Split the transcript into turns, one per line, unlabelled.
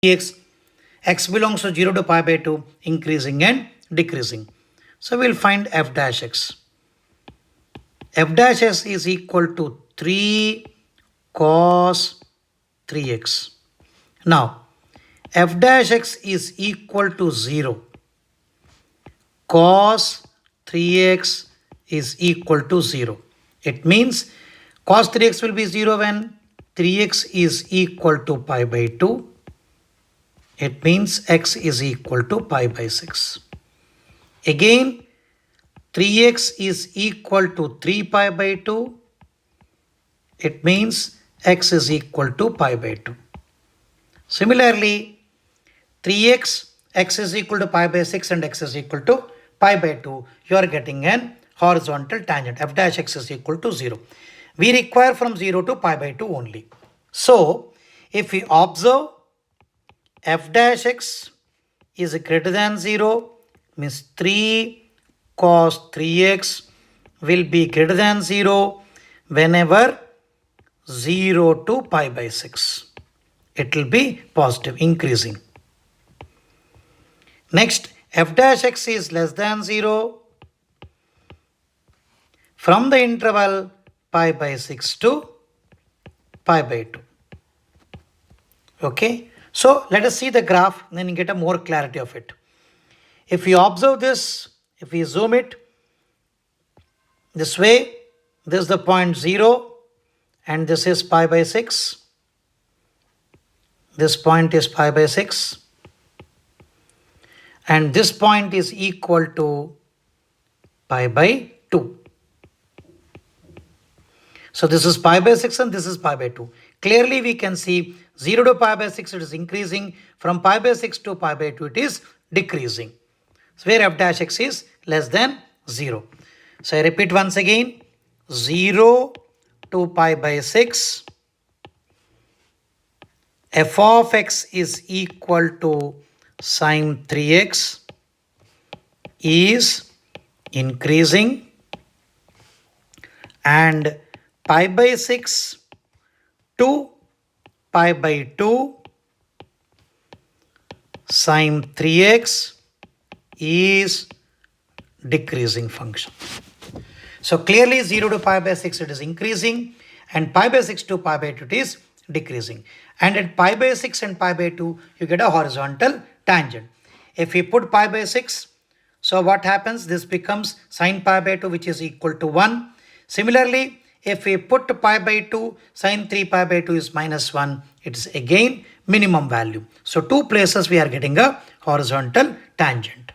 x belongs to 0 to pi by 2, increasing and decreasing. So we'll find f dash x. F dash x is equal to 3 cos 3x. Now, f dash x is equal to 0. Cos 3x is equal to 0. It means cos 3x will be 0 when 3x is equal to pi by 2. It means x is equal to pi by 6. Again, 3x is equal to 3 pi by 2. It means x is equal to pi by 2. Similarly, 3x, x is equal to pi by 6 and x is equal to pi by 2. You are getting an horizontal tangent. F dash x is equal to 0. We require from 0 to pi by 2 only. So, if we observe f dash x is greater than 0, means 3 cos 3x will be greater than 0 whenever 0 to pi by 6. It will be positive, increasing. Next, f dash x is less than 0 from the interval pi by 6 to pi by 2. Okay, so let us see the graph, then you get a more clarity of it. If you observe this, if we zoom it this way, this is the point 0 and this is pi by 6. This point is pi by 6 and this point is equal to pi by 2. So this is pi by 6 and this is pi by 2. Clearly we can see 0 to pi by 6 it is increasing, from pi by 6 to pi by 2 it is decreasing. So where f dash x is less than 0. So I repeat once again, 0 to pi by 6, f of x is equal to sine 3x is increasing, and pi by 6 to pi by 2 sine 3x is decreasing function. So clearly 0 to pi by 6 it is increasing and pi by 6 to pi by 2 it is decreasing. And at pi by 6 and pi by 2 you get a horizontal tangent. If we put pi by 6, so what happens? This becomes sine pi by 2 which is equal to 1. Similarly, if we put pi by 2, sine 3 pi by 2 is minus 1. It is again minimum value. So two places we are getting a horizontal tangent.